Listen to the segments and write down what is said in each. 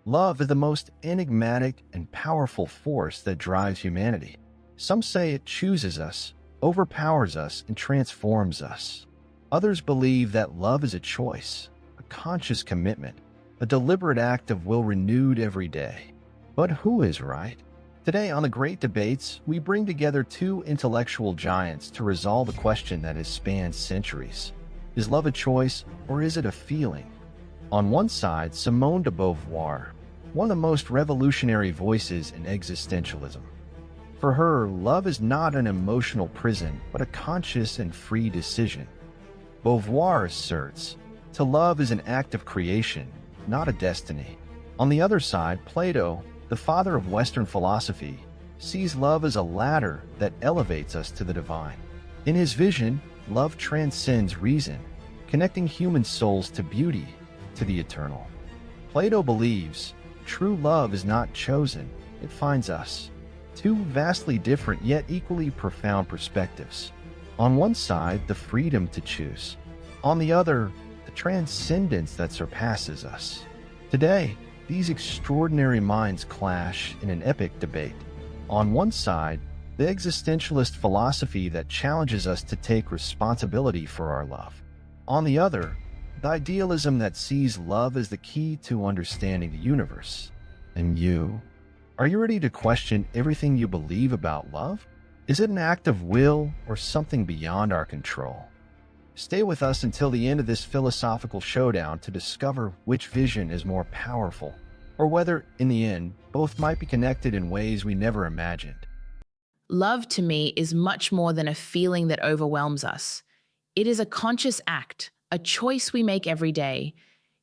Love is the most enigmatic and powerful force that drives humanity. Some say it chooses us, overpowers us, and transforms us. Others believe that love is a choice, a conscious commitment, a deliberate act of will renewed every day. But who is right? Today on The Great Debates, we bring together two intellectual giants to resolve a question that has spanned centuries. Is love a choice, or is it a feeling? On one side, Simone de Beauvoir, one of the most revolutionary voices in existentialism. For her, love is not an emotional prison, but a conscious and free decision. Beauvoir asserts, to love is an act of creation, not a destiny. On the other side, Plato, the father of Western philosophy, sees love as a ladder that elevates us to the divine. In his vision, love transcends reason, connecting human souls to beauty, to the eternal. Plato believes, true love is not chosen, it finds us. Two vastly different yet equally profound perspectives. On one side, the freedom to choose. On the other, the transcendence that surpasses us. Today, these extraordinary minds clash in an epic debate. On one side, the existentialist philosophy that challenges us to take responsibility for our love. On the other, the idealism that sees love as the key to understanding the universe. And you? Are you ready to question everything you believe about love? Is it an act of will or something beyond our control? Stay with us until the end of this philosophical showdown to discover which vision is more powerful, or whether, in the end, both might be connected in ways we never imagined. Love to me is much more than a feeling that overwhelms us. It is a conscious act, a choice we make every day.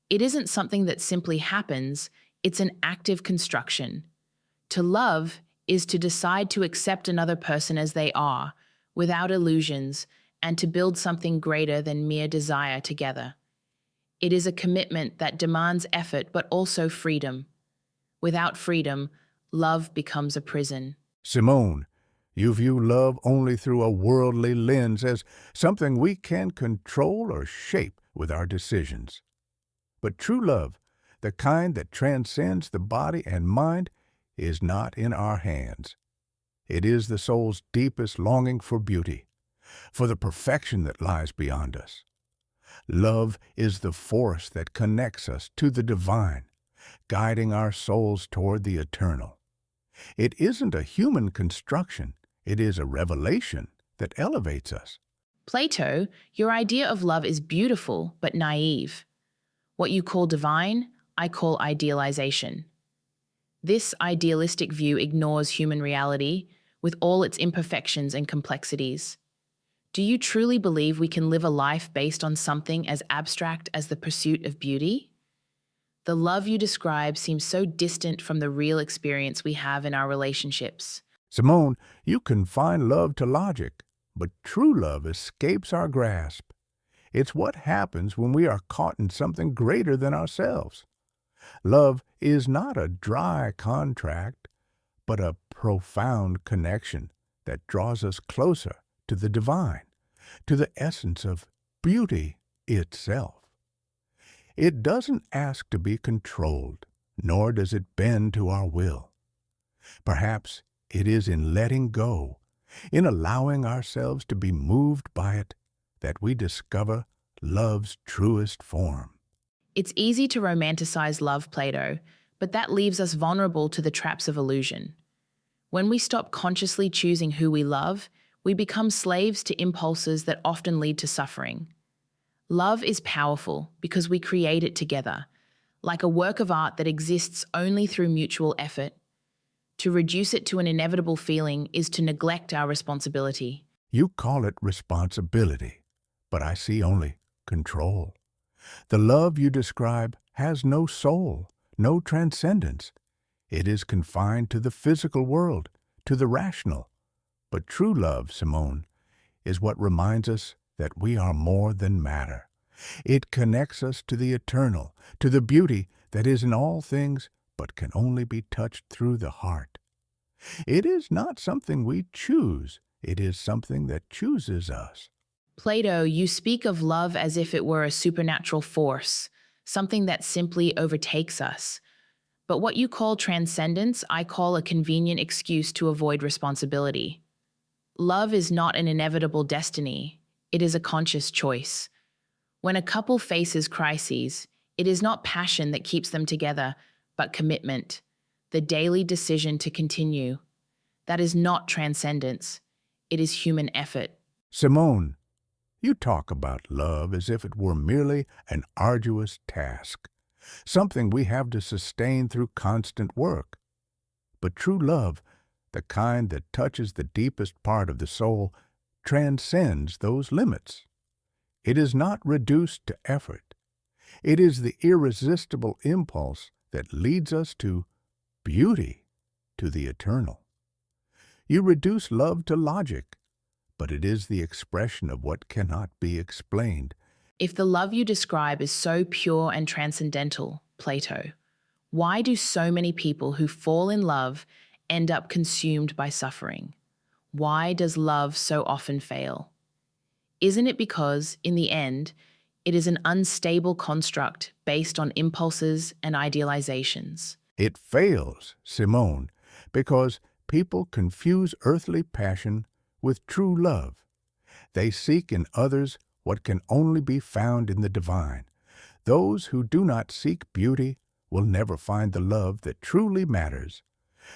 It isn't something that simply happens, it's an active construction. To love is to decide to accept another person as they are, without illusions, and to build something greater than mere desire together. It is a commitment that demands effort but also freedom. Without freedom, love becomes a prison. Simone, you view love only through a worldly lens as something we can control or shape with our decisions. But true love, the kind that transcends the body and mind, is not in our hands. It is the soul's deepest longing for beauty, for the perfection that lies beyond us. Love is the force that connects us to the divine, guiding our souls toward the eternal. It isn't a human construction, it is a revelation that elevates us. Plato, your idea of love is beautiful but naive. What you call divine, I call idealization. This idealistic view ignores human reality with all its imperfections and complexities. Do you truly believe we can live a life based on something as abstract as the pursuit of beauty? The love you describe seems so distant from the real experience we have in our relationships. Simone, you confine love to logic, but true love escapes our grasp. It's what happens when we are caught in something greater than ourselves. Love is not a dry contract, but a profound connection that draws us closer to the divine, to the essence of beauty itself. It doesn't ask to be controlled, nor does it bend to our will. Perhaps it is in letting go, in allowing ourselves to be moved by it, that we discover love's truest form. It's easy to romanticize love, Plato, but that leaves us vulnerable to the traps of illusion. When we stop consciously choosing who we love, we become slaves to impulses that often lead to suffering. Love is powerful because we create it together, like a work of art that exists only through mutual effort. To reduce it to an inevitable feeling is to neglect our responsibility. You call it responsibility, but I see only control. The love you describe has no soul, no transcendence. It is confined to the physical world, to the rational. But true love, Simone, is what reminds us that we are more than matter. It connects us to the eternal, to the beauty that is in all things but can only be touched through the heart. It is not something we choose, it is something that chooses us. Plato, you speak of love as if it were a supernatural force, something that simply overtakes us. But what you call transcendence, I call a convenient excuse to avoid responsibility. Love is not an inevitable destiny, it is a conscious choice. When a couple faces crises, it is not passion that keeps them together, but commitment, the daily decision to continue. That is not transcendence, it is human effort. Simone, you talk about love as if it were merely an arduous task, something we have to sustain through constant work. But true love, the kind that touches the deepest part of the soul, transcends those limits. It is not reduced to effort. It is the irresistible impulse that leads us to beauty, to the eternal. You reduce love to logic, but it is the expression of what cannot be explained. If the love you describe is so pure and transcendental, Plato, why do so many people who fall in love end up consumed by suffering? Why does love so often fail? Isn't it because, in the end, it is an unstable construct based on impulses and idealizations? It fails, Simone, because people confuse earthly passion with true love. They seek in others what can only be found in the divine. Those who do not seek beauty will never find the love that truly matters.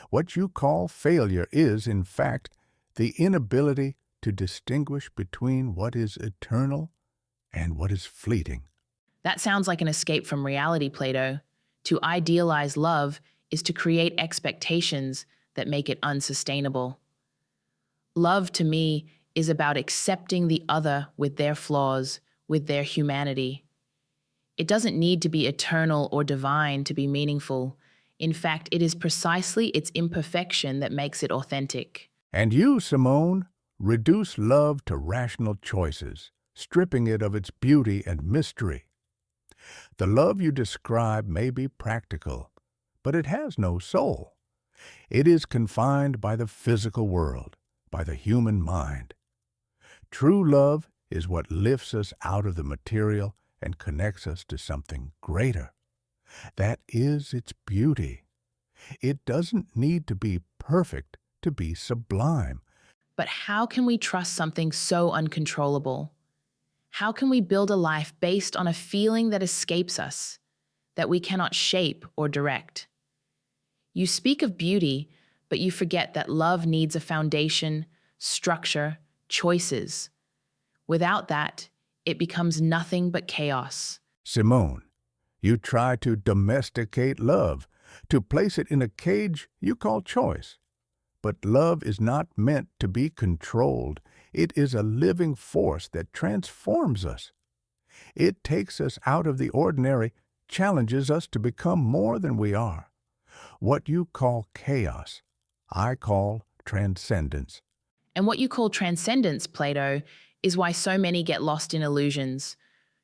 What you call failure is, in fact, the inability to distinguish between what is eternal and what is fleeting. That sounds like an escape from reality, Plato. To idealize love is to create expectations that make it unsustainable. Love, to me, is about accepting the other with their flaws, with their humanity. It doesn't need to be eternal or divine to be meaningful. In fact, it is precisely its imperfection that makes it authentic. And you, Simone, reduce love to rational choices, stripping it of its beauty and mystery. The love you describe may be practical, but it has no soul. It is confined by the physical world, by the human mind. True love is what lifts us out of the material and connects us to something greater. That is its beauty. It doesn't need to be perfect to be sublime. But how can we trust something so uncontrollable? How can we build a life based on a feeling that escapes us, that we cannot shape or direct? You speak of beauty, but you forget that love needs a foundation, structure, choices. Without that, it becomes nothing but chaos. Simone, you try to domesticate love, to place it in a cage you call choice. But love is not meant to be controlled. It is a living force that transforms us. It takes us out of the ordinary, challenges us to become more than we are. What you call chaos, I call transcendence. And what you call transcendence, Plato, is why so many get lost in illusions.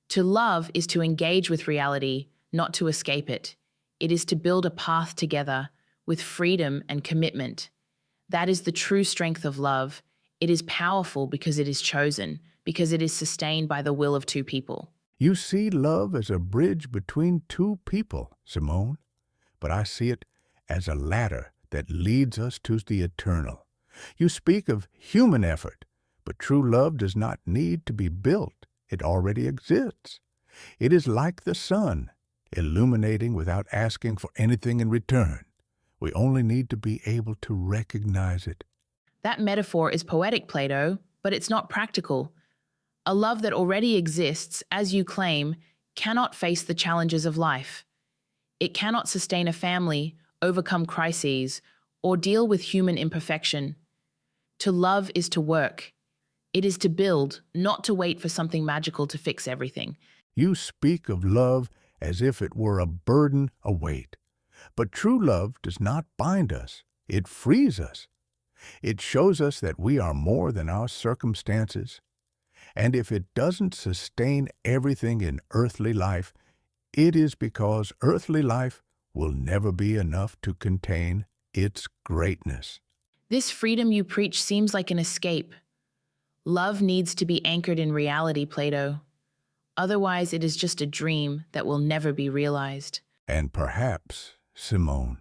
To love is to engage with reality, not to escape it. It is to build a path together with freedom and commitment. That is the true strength of love. It is powerful because it is chosen, because it is sustained by the will of two people. You see love as a bridge between two people, Simone, but I see it as a ladder that leads us to the eternal. You speak of human effort, but true love does not need to be built. It already exists. It is like the sun, illuminating without asking for anything in return. We only need to be able to recognize it. That metaphor is poetic, Plato, but it's not practical. A love that already exists, as you claim, cannot face the challenges of life. It cannot sustain a family, overcome crises, or deal with human imperfection. To love is to work. It is to build, not to wait for something magical to fix everything. You speak of love as if it were a burden, a weight. But true love does not bind us. It frees us. It shows us that we are more than our circumstances. And if it doesn't sustain everything in earthly life, it is because earthly life will never be enough to contain its greatness. This freedom you preach seems like an escape. Love needs to be anchored in reality, Plato. Otherwise, it is just a dream that will never be realized. And perhaps Simone.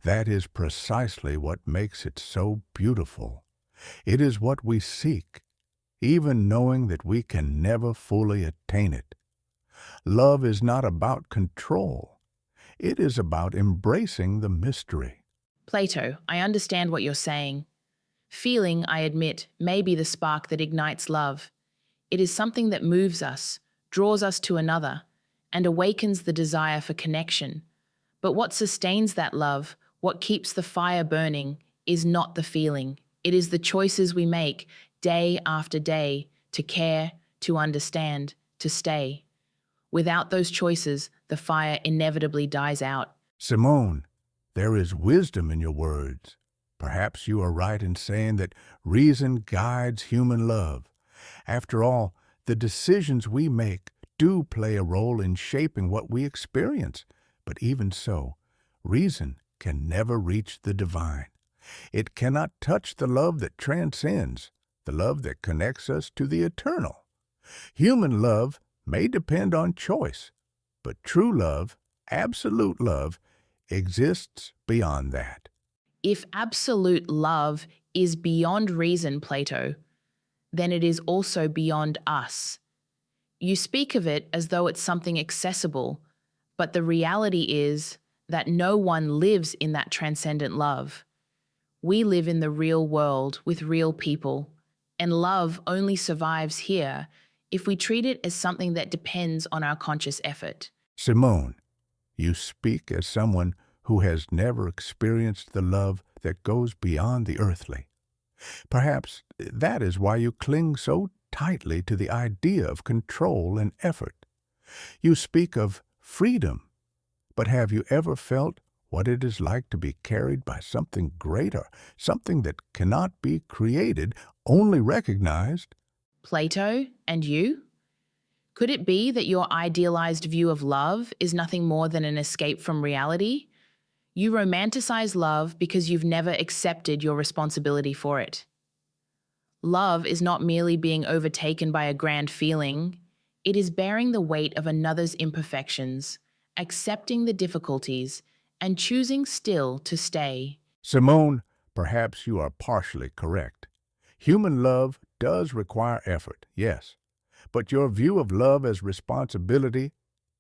That is precisely what makes it so beautiful. It is what we seek, even knowing that we can never fully attain it. Love is not about control. It is about embracing the mystery. Plato, I understand what you're saying. Feeling, I admit, may be the spark that ignites love. It is something that moves us, draws us to another, and awakens the desire for connection. But what sustains that love, what keeps the fire burning, is not the feeling. It is the choices we make day after day to care, to understand, to stay. Without those choices, the fire inevitably dies out. Simone, there is wisdom in your words. Perhaps you are right in saying that reason guides human love. After all, the decisions we make do play a role in shaping what we experience. But even so, reason can never reach the divine. It cannot touch the love that transcends, the love that connects us to the eternal. Human love may depend on choice, but true love, absolute love, exists beyond that. If absolute love is beyond reason, Plato, then it is also beyond us. You speak of it as though it's something accessible, but the reality is that no one lives in that transcendent love. We live in the real world with real people, and love only survives here if we treat it as something that depends on our conscious effort. Simone, you speak as someone who has never experienced the love that goes beyond the earthly. Perhaps that is why you cling so tightly to the idea of control and effort. You speak of freedom, but have you ever felt what it is like to be carried by something greater, something that cannot be created, only recognized? Plato and you? Could it be that your idealized view of love is nothing more than an escape from reality? You romanticize love because you've never accepted your responsibility for it. Love is not merely being overtaken by a grand feeling. It is bearing the weight of another's imperfections, accepting the difficulties, and choosing still to stay. Simone, perhaps you are partially correct. Human love does require effort, yes, but your view of love as responsibility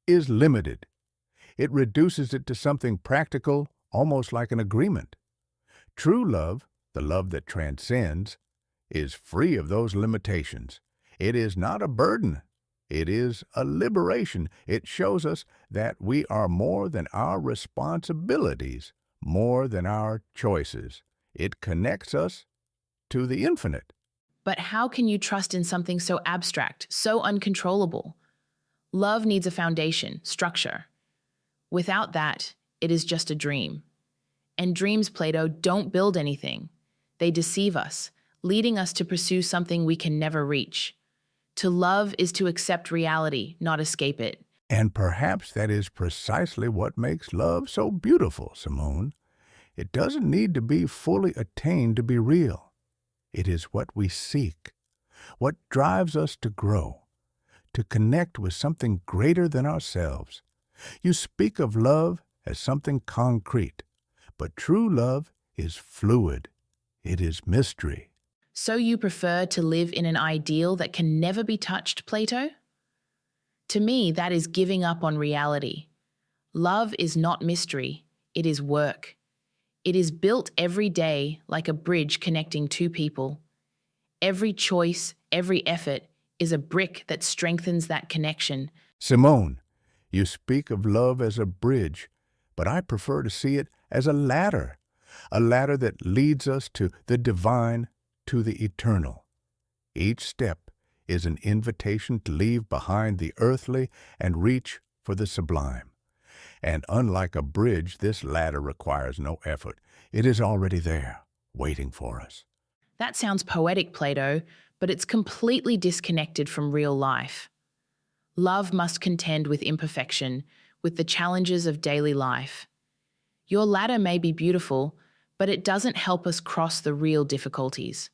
is limited. It reduces it to something practical, almost like an agreement. True love, the love that transcends, is free of those limitations. It is not a burden. It is a liberation. It shows us that we are more than our responsibilities, more than our choices. It connects us to the infinite. But how can you trust in something so abstract, so uncontrollable? Love needs a foundation, structure. Without that, it is just a dream. And dreams, Plato, don't build anything. They deceive us, leading us to pursue something we can never reach. To love is to accept reality, not escape it. And perhaps that is precisely what makes love so beautiful, Simone. It doesn't need to be fully attained to be real. It is what we seek, what drives us to grow, to connect with something greater than ourselves. You speak of love as something concrete, but true love is fluid. It is mystery. So you prefer to live in an ideal that can never be touched, Plato? To me, that is giving up on reality. Love is not mystery, it is work. It is built every day like a bridge connecting two people. Every choice, every effort is a brick that strengthens that connection. Simone, you speak of love as a bridge, but I prefer to see it as a ladder that leads us to the divine, to the eternal. Each step is an invitation to leave behind the earthly and reach for the sublime. And unlike a bridge, this ladder requires no effort. It is already there, waiting for us. That sounds poetic, Plato, but it's completely disconnected from real life. Love must contend with imperfection, with the challenges of daily life. Your ladder may be beautiful, but it doesn't help us cross the real difficulties.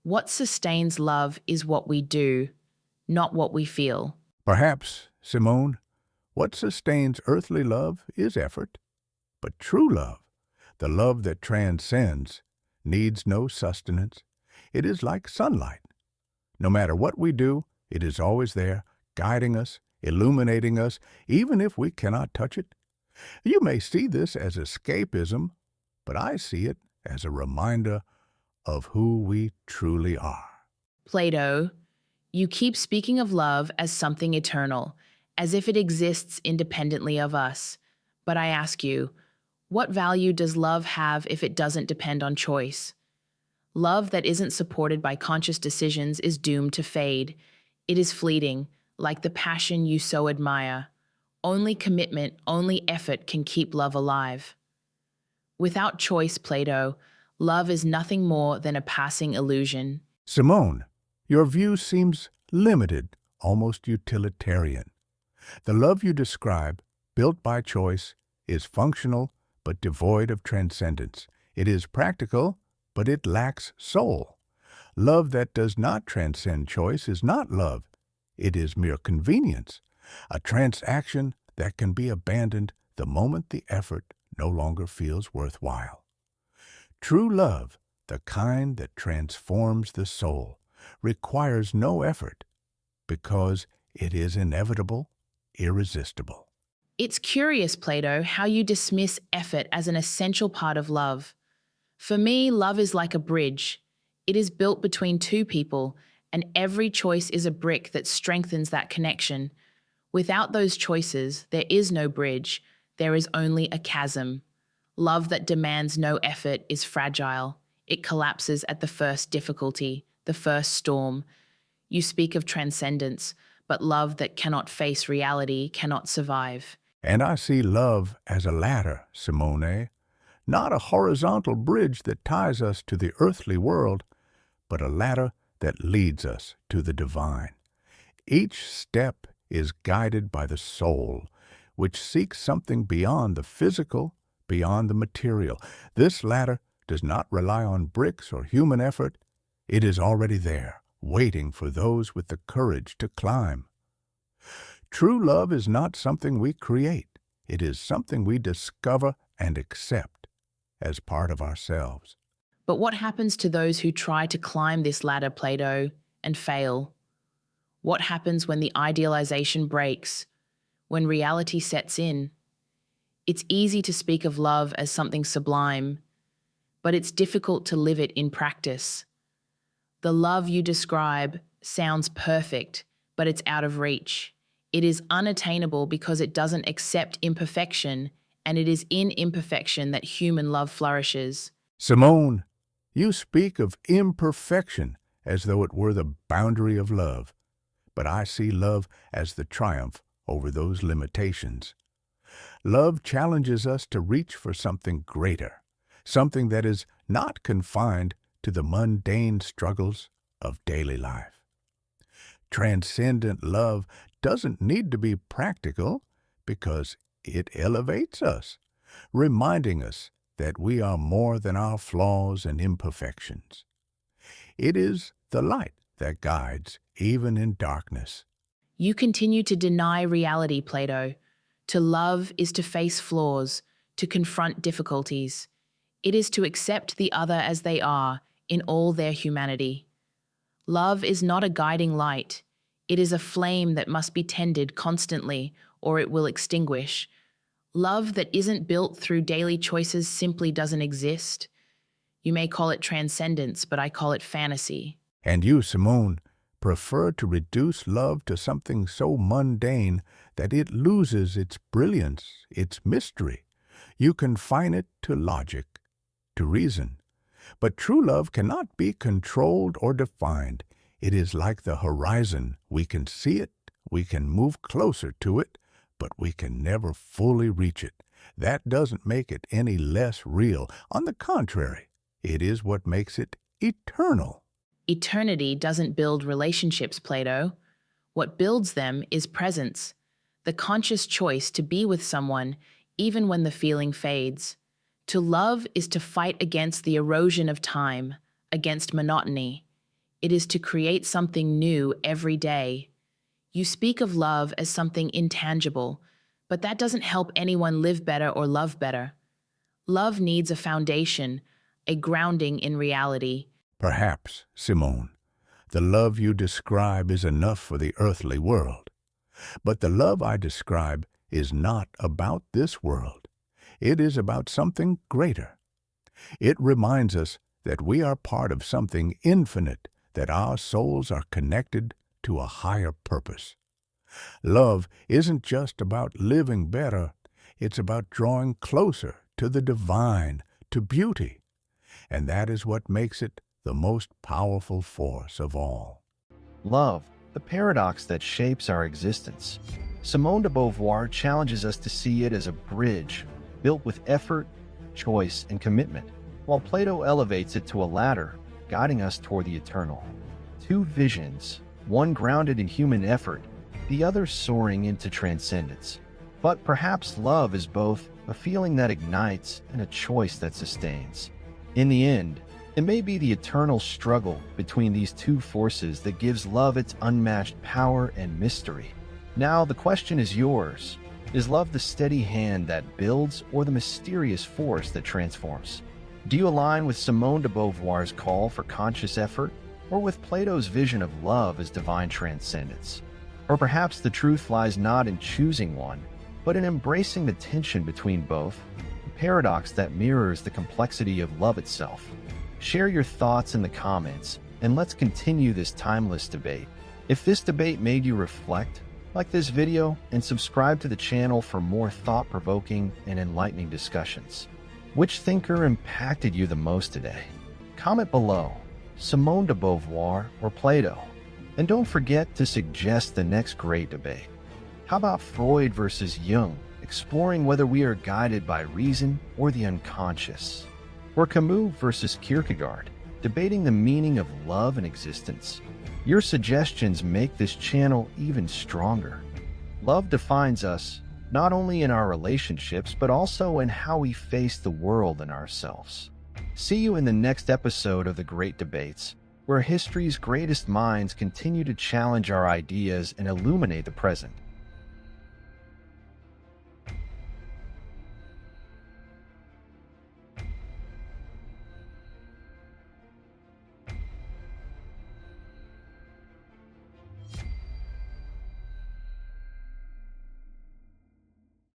What sustains love is what we do, not what we feel. Perhaps, Simone, what sustains earthly love is effort. But true love, the love that transcends, needs no sustenance. It is like sunlight. No matter what we do, it is always there, guiding us, illuminating us, even if we cannot touch it. You may see this as escapism, but I see it as a reminder of who we truly are. Plato, you keep speaking of love as something eternal, as if it exists independently of us. But I ask you, what value does love have if it doesn't depend on choice? Love that isn't supported by conscious decisions is doomed to fade. It is fleeting, like the passion you so admire. Only commitment, only effort can keep love alive. Without choice, Plato, love is nothing more than a passing illusion. Simone, your view seems limited, almost utilitarian. The love you describe, built by choice, is functional but devoid of transcendence. It is practical, but it lacks soul. Love that does not transcend choice is not love. It is mere convenience, a transaction that can be abandoned the moment the effort no longer feels worthwhile. True love, the kind that transforms the soul, requires no effort because it is inevitable, irresistible. It's curious, Plato, how you dismiss effort as an essential part of love. For me, love is like a bridge. It is built between two people, and every choice is a brick that strengthens that connection. Without those choices, there is no bridge. There is only a chasm. Love that demands no effort is fragile. It collapses at the first difficulty, the first storm. You speak of transcendence, but love that cannot face reality cannot survive. And I see love as a ladder, Simone, not a horizontal bridge that ties us to the earthly world, but a ladder that leads us to the divine. Each step is guided by the soul, which seeks something beyond the physical, beyond the material. This ladder does not rely on bricks or human effort. It is already there, waiting for those with the courage to climb. True love is not something we create. It is something we discover and accept as part of ourselves. But what happens to those who try to climb this ladder, Plato, and fail? What happens when the idealization breaks, when reality sets in? It's easy to speak of love as something sublime, but it's difficult to live it in practice. The love you describe sounds perfect, but it's out of reach. It is unattainable because it doesn't accept imperfection, and it is in imperfection that human love flourishes. Simone, you speak of imperfection as though it were the boundary of love, but I see love as the triumph over those limitations. Love challenges us to reach for something greater, something that is not confined to the mundane struggles of daily life. Transcendent love doesn't need to be practical because it elevates us, reminding us that we are more than our flaws and imperfections. It is the light that guides even in darkness. You continue to deny reality, Plato. To love is to face flaws, to confront difficulties. It is to accept the other as they are, in all their humanity. Love is not a guiding light. It is a flame that must be tended constantly, or it will extinguish. Love that isn't built through daily choices simply doesn't exist. You may call it transcendence, but I call it fantasy. And you, Simone, prefer to reduce love to something so mundane that it loses its brilliance, its mystery. You confine it to logic, to reason. But true love cannot be controlled or defined. It is like the horizon. We can see it, we can move closer to it, but we can never fully reach it. That doesn't make it any less real. On the contrary, it is what makes it eternal. Eternity doesn't build relationships, Plato. What builds them is presence, the conscious choice to be with someone even when the feeling fades. To love is to fight against the erosion of time, against monotony. It is to create something new every day. You speak of love as something intangible, but that doesn't help anyone live better or love better. Love needs a foundation, a grounding in reality. Perhaps, Simone, the love you describe is enough for the earthly world. But the love I describe is not about this world. It is about something greater. It reminds us that we are part of something infinite, that our souls are connected to a higher purpose. Love isn't just about living better, it's about drawing closer to the divine, to beauty. And that is what makes it the most powerful force of all. Love, the paradox that shapes our existence. Simone de Beauvoir challenges us to see it as a bridge built with effort, choice, and commitment, while Plato elevates it to a ladder, guiding us toward the eternal. Two visions, one grounded in human effort, the other soaring into transcendence. But perhaps love is both a feeling that ignites and a choice that sustains. In the end, it may be the eternal struggle between these two forces that gives love its unmatched power and mystery. Now, the question is yours. Is love the steady hand that builds or the mysterious force that transforms? Do you align with Simone de Beauvoir's call for conscious effort, or with Plato's vision of love as divine transcendence? Or perhaps the truth lies not in choosing one, but in embracing the tension between both, a paradox that mirrors the complexity of love itself. Share your thoughts in the comments, and let's continue this timeless debate. If this debate made you reflect, like this video and subscribe to the channel for more thought-provoking and enlightening discussions. Which thinker impacted you the most today? Comment below, Simone de Beauvoir or Plato. And don't forget to suggest the next great debate. How about Freud versus Jung, exploring whether we are guided by reason or the unconscious? Or Camus versus Kierkegaard, debating the meaning of love and existence? Your suggestions make this channel even stronger. Love defines us, not only in our relationships, but also in how we face the world and ourselves. See you in the next episode of The Great Debates, where history's greatest minds continue to challenge our ideas and illuminate the present.